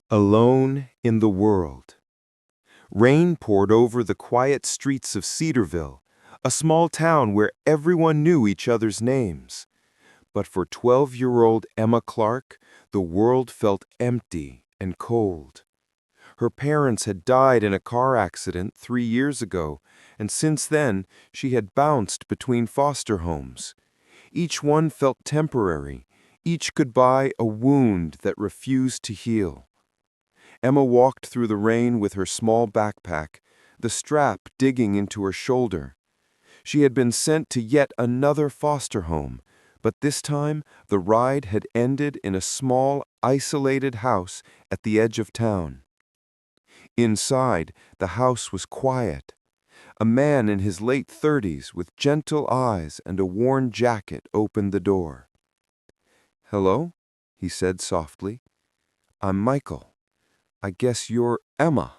Alone in the world. Rain poured over the quiet streets of Cedarville, a small town where everyone knew each other's names. But for 12-year-old Emma Clark, the world felt empty and cold. Her parents had died in a car accident 3 years ago, and since then she had bounced between foster homes. Each one felt temporary. Each goodbye a wound that refused to heal. Emma walked through the rain with her small backpack, the strap digging into her shoulder. She had been sent to yet another foster home, but this time the ride had ended in a small, isolated house at the edge of town. Inside, the house was quiet. A man in his late 30s with gentle eyes and a worn jacket opened the door. "Hello," he said softly. "I'm Michael. I guess you're Emma."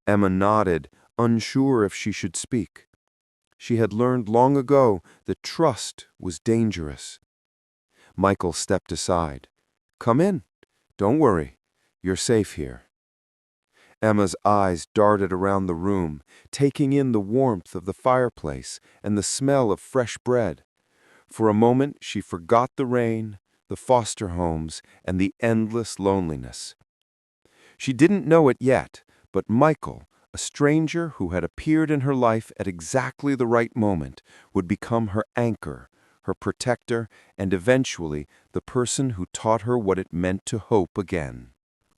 Emma nodded, unsure if she should speak. She had learned long ago that trust was dangerous. Michael stepped aside. "Come in. Don't worry. You're safe here." Emma's eyes darted around the room, taking in the warmth of the fireplace and the smell of fresh bread. For a moment she forgot the rain, the foster homes, and the endless loneliness. She didn't know it yet, but Michael, a stranger who had appeared in her life at exactly the right moment, would become her anchor, her protector, and eventually the person who taught her what it meant to hope again.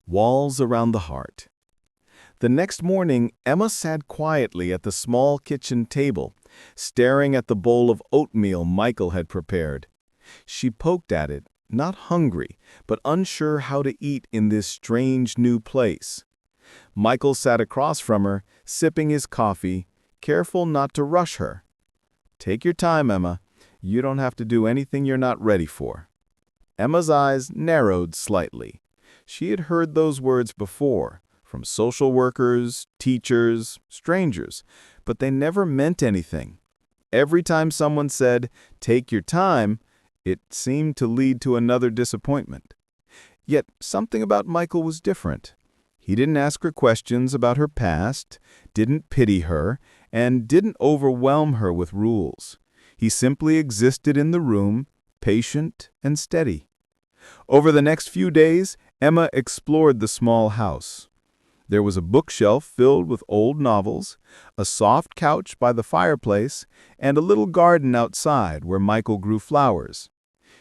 Walls around the heart. The next morning, Emma sat quietly at the small kitchen table, staring at the bowl of oatmeal Michael had prepared. She poked at it, not hungry, but unsure how to eat in this strange new place. Michael sat across from her, sipping his coffee, careful not to rush her. "Take your time, Emma. You don't have to do anything you're not ready for." Emma's eyes narrowed slightly. She had heard those words before, from social workers, teachers, strangers, but they never meant anything. Every time someone said, "Take your time," it seemed to lead to another disappointment. Yet something about Michael was different. He didn't ask her questions about her past, didn't pity her, and didn't overwhelm her with rules. He simply existed in the room, patient and steady. Over the next few days, Emma explored the small house. There was a bookshelf filled with old novels, a soft couch by the fireplace, and a little garden outside where Michael grew flowers.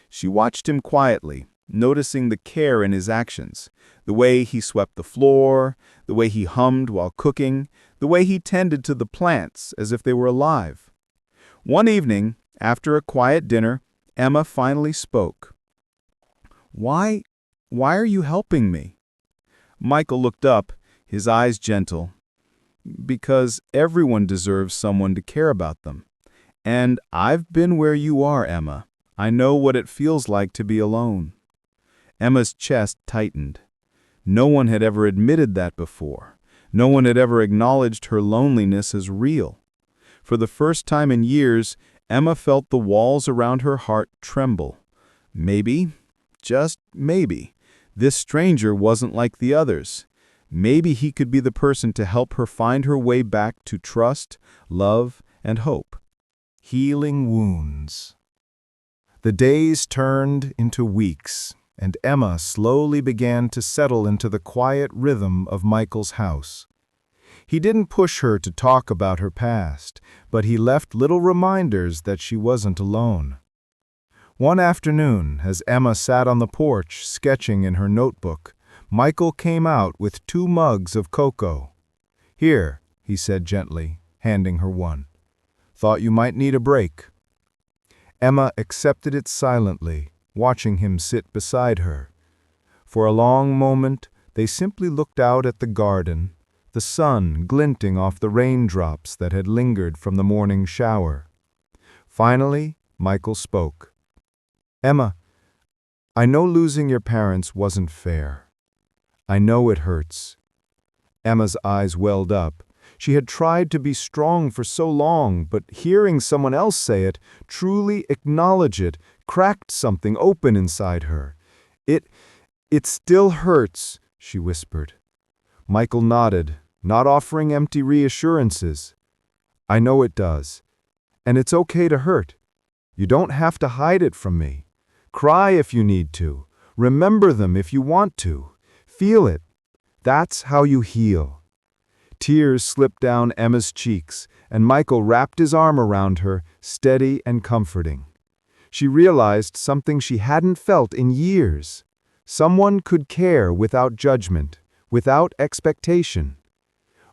She watched him quietly, noticing the care in his actions, the way he swept the floor, the way he hummed while cooking, the way he tended to the plants as if they were alive. One evening, after a quiet dinner, Emma finally spoke. Why are you helping me?" Michael looked up, his eyes gentle. "Because everyone deserves someone to care about them. And I've been where you are, Emma. I know what it feels like to be alone." Emma's chest tightened. No one had ever admitted that before. No one had ever acknowledged her loneliness as real. For the first time in years, Emma felt the walls around her heart tremble. Maybe, just maybe, this stranger wasn't like the others. Maybe he could be the person to help her find her way back to trust, love, and hope. Healing wounds. The days turned into weeks, and Emma slowly began to settle into the quiet rhythm of Michael's house. He didn't push her to talk about her past, but he left little reminders that she wasn't alone. One afternoon, as Emma sat on the porch sketching in her notebook, Michael came out with 2 mugs of cocoa. "Here," he said gently, handing her one. "Thought you might need a break." Emma accepted it silently, watching him sit beside her. For a long moment, they simply looked out at the garden, the sun glinting off the raindrops that had lingered from the morning shower. Finally, Michael spoke. "Emma, I know losing your parents wasn't fair. I know it hurts." Emma's eyes welled up. She had tried to be strong for so long, but hearing someone else say it, truly acknowledge it, cracked something open inside her. It still hurts," she whispered. Michael nodded, not offering empty reassurances. I know it does. And it's okay to hurt. You don't have to hide it from me. Cry if you need to. Remember them if you want to. Feel it. That's how you heal. Tears slipped down Emma's cheeks, and Michael wrapped his arm around her, steady and comforting. She realized something she hadn't felt in years. Someone could care without judgment, without expectation.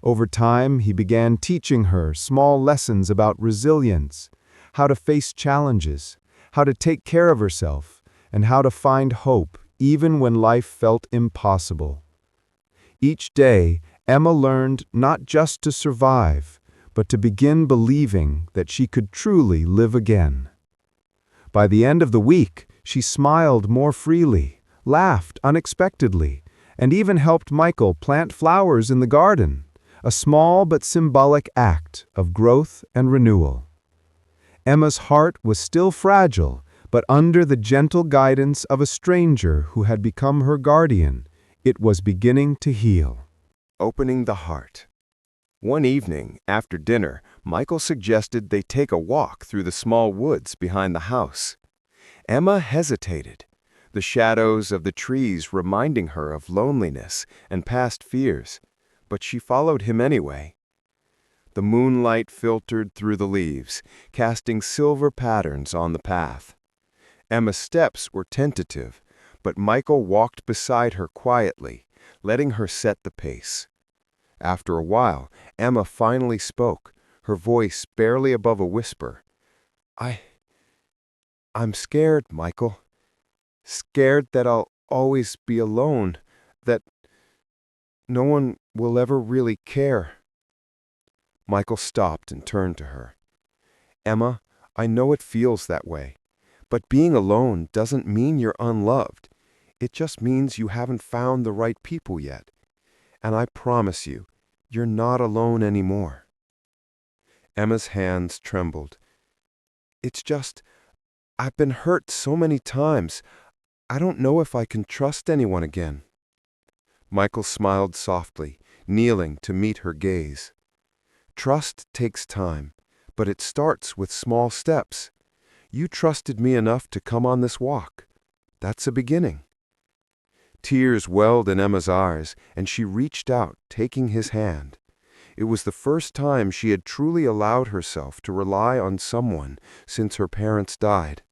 Over time, he began teaching her small lessons about resilience, how to face challenges, how to take care of herself, and how to find hope even when life felt impossible. Each day, Emma learned not just to survive, but to begin believing that she could truly live again. By the end of the week, she smiled more freely, laughed unexpectedly, and even helped Michael plant flowers in the garden, a small but symbolic act of growth and renewal. Emma's heart was still fragile, but under the gentle guidance of a stranger who had become her guardian, it was beginning to heal. Opening the heart. One evening, after dinner, Michael suggested they take a walk through the small woods behind the house. Emma hesitated, the shadows of the trees reminding her of loneliness and past fears, but she followed him anyway. The moonlight filtered through the leaves, casting silver patterns on the path. Emma's steps were tentative, but Michael walked beside her quietly, letting her set the pace. After a while, Emma finally spoke, her voice barely above a whisper. I'm scared, Michael. Scared that I'll always be alone, that no one will ever really care. Michael stopped and turned to her. Emma, I know it feels that way, but being alone doesn't mean you're unloved. It just means you haven't found the right people yet. And I promise you, you're not alone anymore. Emma's hands trembled. It's just, I've been hurt so many times. I don't know if I can trust anyone again. Michael smiled softly, kneeling to meet her gaze. Trust takes time, but it starts with small steps. You trusted me enough to come on this walk. That's a beginning. Tears welled in Emma's eyes, and she reached out, taking his hand. It was the first time she had truly allowed herself to rely on someone since her parents died.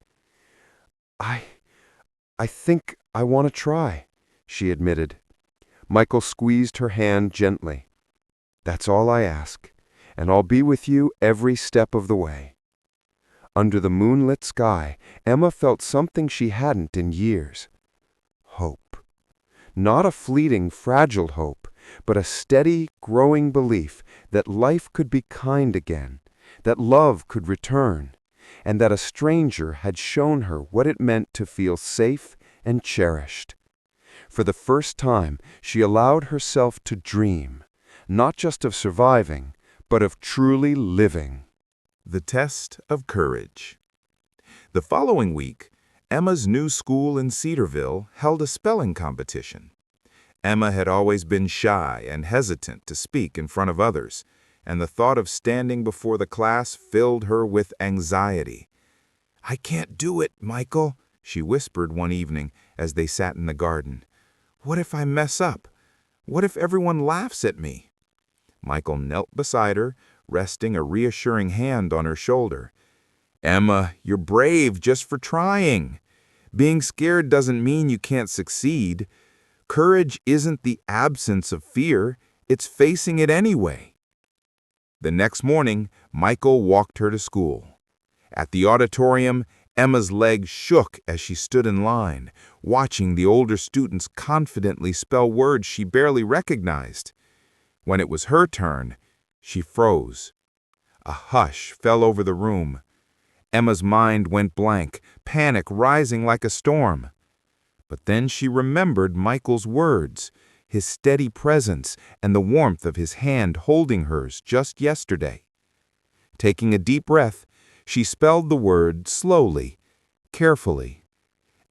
I think I want to try, she admitted. Michael squeezed her hand gently. That's all I ask, and I'll be with you every step of the way. Under the moonlit sky, Emma felt something she hadn't in years. Hope. Not a fleeting, fragile hope, but a steady, growing belief that life could be kind again, that love could return, and that a stranger had shown her what it meant to feel safe and cherished. For the first time, she allowed herself to dream, not just of surviving, but of truly living. The test of courage. The following week, Emma's new school in Cedarville held a spelling competition. Emma had always been shy and hesitant to speak in front of others, and the thought of standing before the class filled her with anxiety. "I can't do it, Michael," she whispered one evening as they sat in the garden. "What if I mess up? What if everyone laughs at me?" Michael knelt beside her, resting a reassuring hand on her shoulder. "Emma, you're brave just for trying. Being scared doesn't mean you can't succeed. Courage isn't the absence of fear, it's facing it anyway." The next morning, Michael walked her to school. At the auditorium, Emma's legs shook as she stood in line, watching the older students confidently spell words she barely recognized. When it was her turn, she froze. A hush fell over the room. Emma's mind went blank, panic rising like a storm. But then she remembered Michael's words, his steady presence, and the warmth of his hand holding hers just yesterday. Taking a deep breath, she spelled the word slowly, carefully.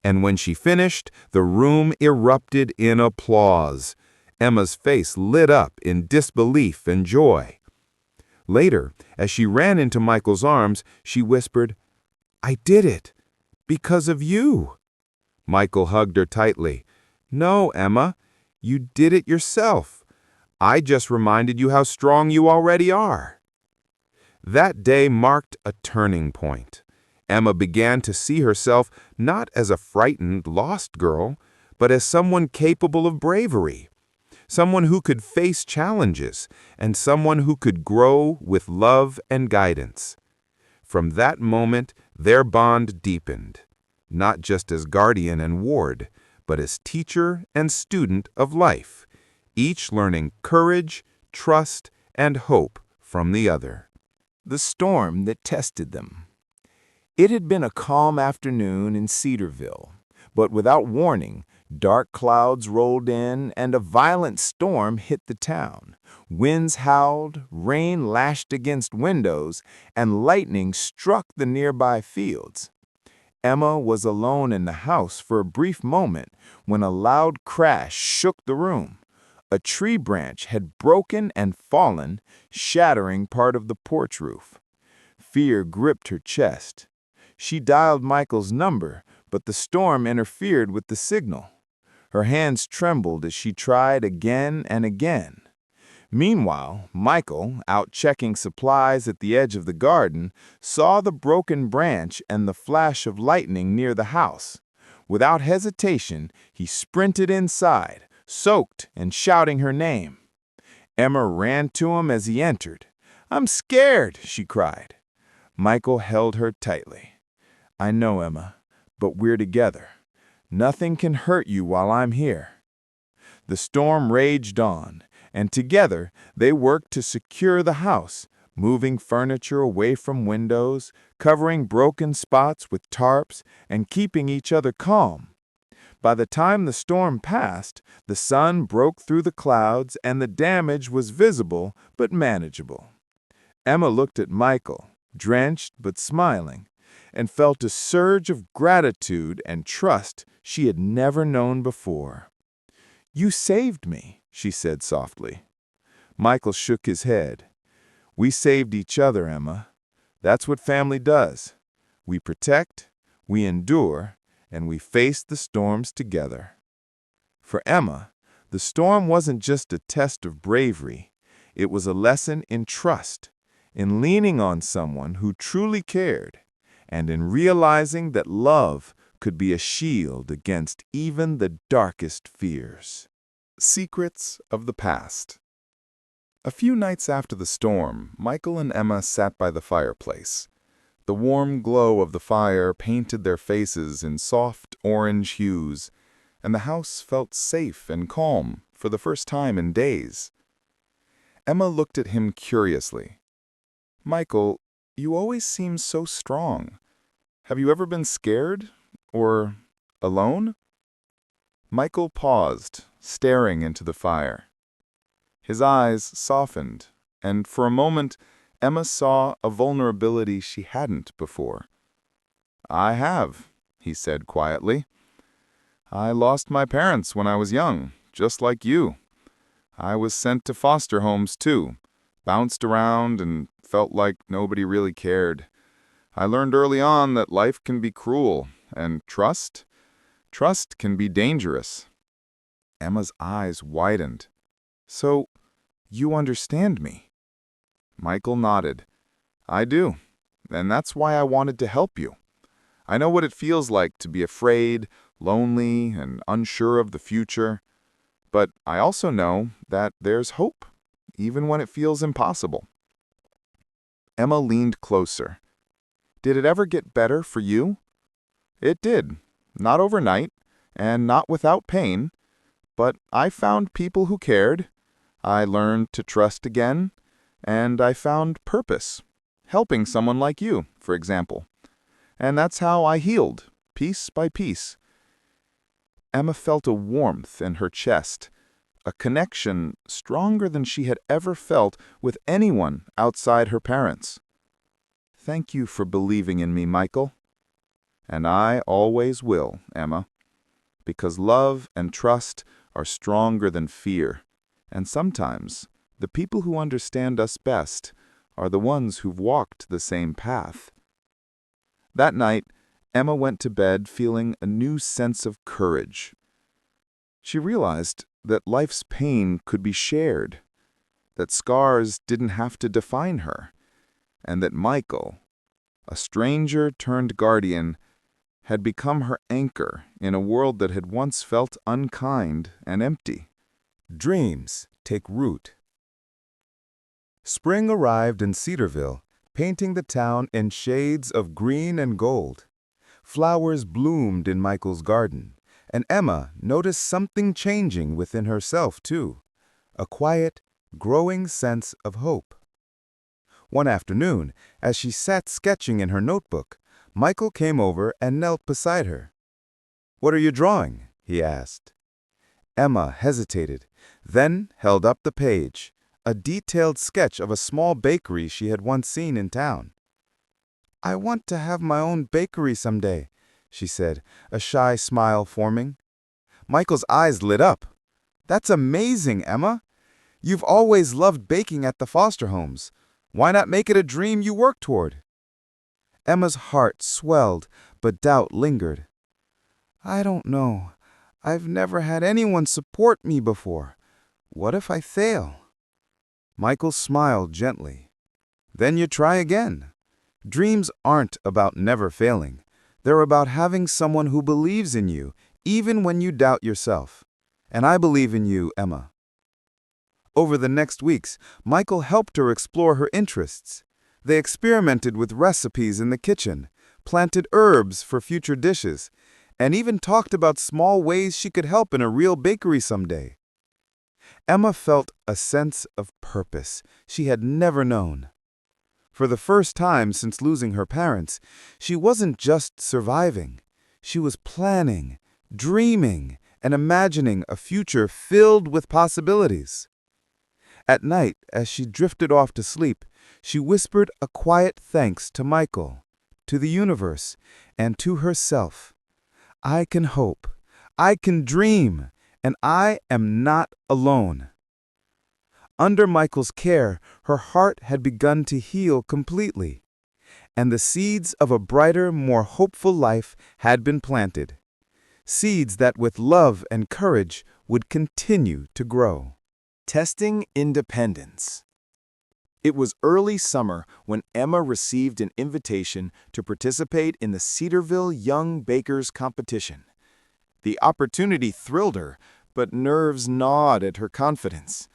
And when she finished, the room erupted in applause. Emma's face lit up in disbelief and joy. Later, as she ran into Michael's arms, she whispered, "I did it, because of you." Michael hugged her tightly. "No, Emma, you did it yourself. I just reminded you how strong you already are." That day marked a turning point. Emma began to see herself not as a frightened, lost girl, but as someone capable of bravery, someone who could face challenges, and someone who could grow with love and guidance. From that moment, their bond deepened, not just as guardian and ward, but as teacher and student of life, each learning courage, trust, and hope from the other. The storm that tested them. It had been a calm afternoon in Cedarville, but without warning, dark clouds rolled in and a violent storm hit the town. Winds howled, rain lashed against windows, and lightning struck the nearby fields. Emma was alone in the house for a brief moment when a loud crash shook the room. A tree branch had broken and fallen, shattering part of the porch roof. Fear gripped her chest. She dialed Michael's number, but the storm interfered with the signal. Her hands trembled as she tried again and again. Meanwhile, Michael, out checking supplies at the edge of the garden, saw the broken branch and the flash of lightning near the house. Without hesitation, he sprinted inside, soaked and shouting her name. Emma ran to him as he entered. "I'm scared," she cried. Michael held her tightly. "I know, Emma, but we're together. Nothing can hurt you while I'm here." The storm raged on, and together they worked to secure the house, moving furniture away from windows, covering broken spots with tarps, and keeping each other calm. By the time the storm passed, the sun broke through the clouds and the damage was visible but manageable. Emma looked at Michael, drenched but smiling, and felt a surge of gratitude and trust she had never known before. "You saved me," she said softly. Michael shook his head. "We saved each other, Emma. That's what family does. We protect, we endure, and we face the storms together." For Emma, the storm wasn't just a test of bravery. It was a lesson in trust, in leaning on someone who truly cared, and in realizing that love could be a shield against even the darkest fears. Secrets of the past. A few nights after the storm, Michael and Emma sat by the fireplace. The warm glow of the fire painted their faces in soft orange hues, and the house felt safe and calm for the first time in days. Emma looked at him curiously. "Michael, you always seem so strong. Have you ever been scared? Or alone?" Michael paused, staring into the fire. His eyes softened, and for a moment, Emma saw a vulnerability she hadn't before. "I have," he said quietly. "I lost my parents when I was young, just like you. I was sent to foster homes too, bounced around and felt like nobody really cared. I learned early on that life can be cruel, and trust can be dangerous." Emma's eyes widened. "So, you understand me?" Michael nodded. "I do, and that's why I wanted to help you. I know what it feels like to be afraid, lonely, and unsure of the future. But I also know that there's hope, even when it feels impossible." Emma leaned closer. "Did it ever get better for you?" "It did. Not overnight, and not without pain. But I found people who cared. I learned to trust again, and I found purpose, helping someone like you, for example. And that's how I healed, piece by piece." Emma felt a warmth in her chest, a connection stronger than she had ever felt with anyone outside her parents. "Thank you for believing in me, Michael." And I always will, Emma, because love and trust are stronger than fear, and sometimes the people who understand us best are the ones who've walked the same path. That night, Emma went to bed feeling a new sense of courage. She realized that life's pain could be shared, that scars didn't have to define her, and that Michael, a stranger turned guardian, had become her anchor in a world that had once felt unkind and empty. Dreams take root. Spring arrived in Cedarville, painting the town in shades of green and gold. Flowers bloomed in Michael's garden, and Emma noticed something changing within herself, too, a quiet, growing sense of hope. One afternoon, as she sat sketching in her notebook, Michael came over and knelt beside her. "What are you drawing?" he asked. Emma hesitated, then held up the page, a detailed sketch of a small bakery she had once seen in town. "I want to have my own bakery someday," she said, a shy smile forming. Michael's eyes lit up. "That's amazing, Emma. You've always loved baking at the foster homes. Why not make it a dream you work toward?" Emma's heart swelled, but doubt lingered. "I don't know. I've never had anyone support me before. What if I fail?" Michael smiled gently. "Then you try again. Dreams aren't about never failing. They're about having someone who believes in you, even when you doubt yourself. And I believe in you, Emma." Over the next weeks, Michael helped her explore her interests. They experimented with recipes in the kitchen, planted herbs for future dishes, and even talked about small ways she could help in a real bakery someday. Emma felt a sense of purpose she had never known. For the first time since losing her parents, she wasn't just surviving. She was planning, dreaming, and imagining a future filled with possibilities. At night, as she drifted off to sleep, she whispered a quiet thanks to Michael, to the universe, and to herself. "I can hope, I can dream, and I am not alone." Under Michael's care, her heart had begun to heal completely, and the seeds of a brighter, more hopeful life had been planted. Seeds that with love and courage would continue to grow. Testing independence. It was early summer when Emma received an invitation to participate in the Cedarville Young Bakers Competition. The opportunity thrilled her, but nerves gnawed at her confidence.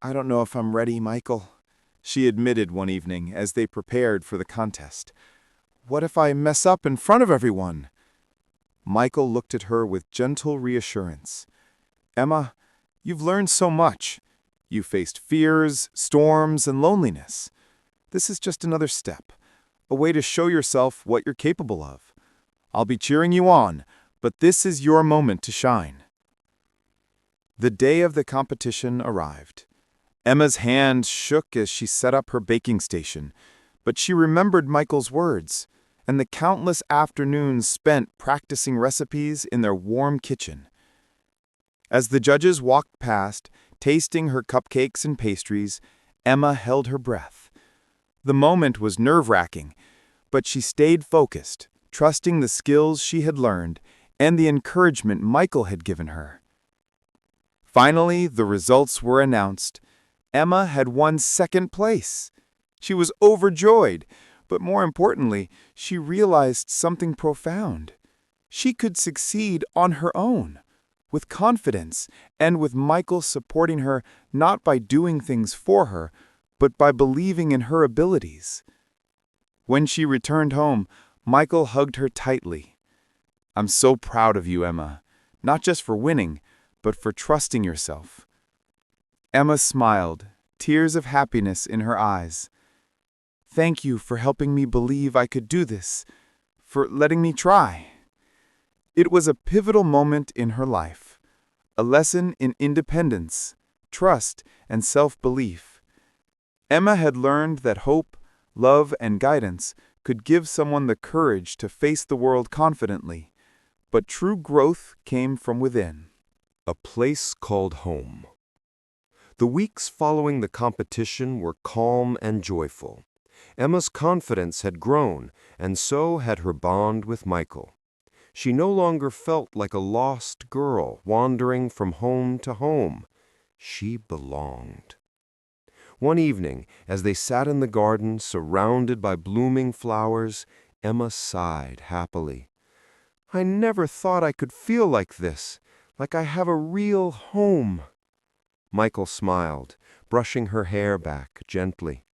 "I don't know if I'm ready, Michael," she admitted one evening as they prepared for the contest. "What if I mess up in front of everyone?" Michael looked at her with gentle reassurance. "Emma, you've learned so much. You faced fears, storms, and loneliness. This is just another step, a way to show yourself what you're capable of. I'll be cheering you on, but this is your moment to shine." The day of the competition arrived. Emma's hand shook as she set up her baking station, but she remembered Michael's words and the countless afternoons spent practicing recipes in their warm kitchen. As the judges walked past, tasting her cupcakes and pastries, Emma held her breath. The moment was nerve-wracking, but she stayed focused, trusting the skills she had learned and the encouragement Michael had given her. Finally, the results were announced. Emma had won second place. She was overjoyed, but more importantly, she realized something profound. She could succeed on her own, with confidence, and with Michael supporting her not by doing things for her, but by believing in her abilities. When she returned home, Michael hugged her tightly. "I'm so proud of you, Emma, not just for winning, but for trusting yourself." Emma smiled, tears of happiness in her eyes. "Thank you for helping me believe I could do this, for letting me try." It was a pivotal moment in her life, a lesson in independence, trust, and self-belief. Emma had learned that hope, love, and guidance could give someone the courage to face the world confidently, but true growth came from within. A place called home. The weeks following the competition were calm and joyful. Emma's confidence had grown, and so had her bond with Michael. She no longer felt like a lost girl wandering from home to home. She belonged. One evening, as they sat in the garden surrounded by blooming flowers, Emma sighed happily. "I never thought I could feel like this, like I have a real home." Michael smiled, brushing her hair back gently.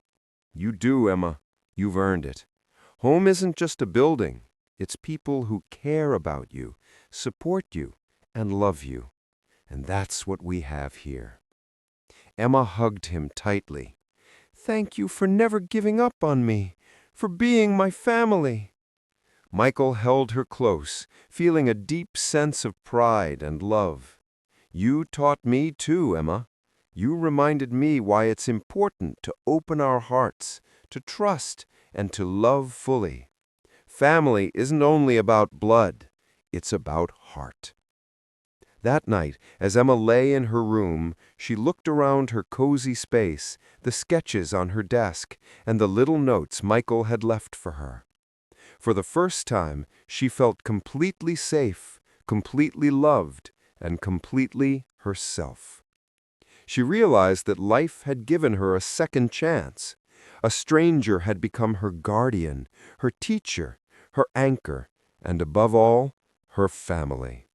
"You do, Emma. You've earned it. Home isn't just a building. It's people who care about you, support you, and love you. And that's what we have here." Emma hugged him tightly. "Thank you for never giving up on me, for being my family." Michael held her close, feeling a deep sense of pride and love. "You taught me too, Emma. You reminded me why it's important to open our hearts, to trust, and to love fully. Family isn't only about blood, it's about heart." That night, as Emma lay in her room, she looked around her cozy space, the sketches on her desk, and the little notes Michael had left for her. For the first time, she felt completely safe, completely loved, and completely herself. She realized that life had given her a second chance. A stranger had become her guardian, her teacher, her anchor, and above all, her family.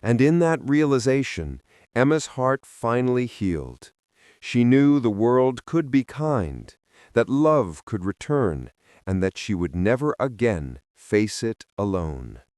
And in that realization, Emma's heart finally healed. She knew the world could be kind, that love could return, and that she would never again face it alone.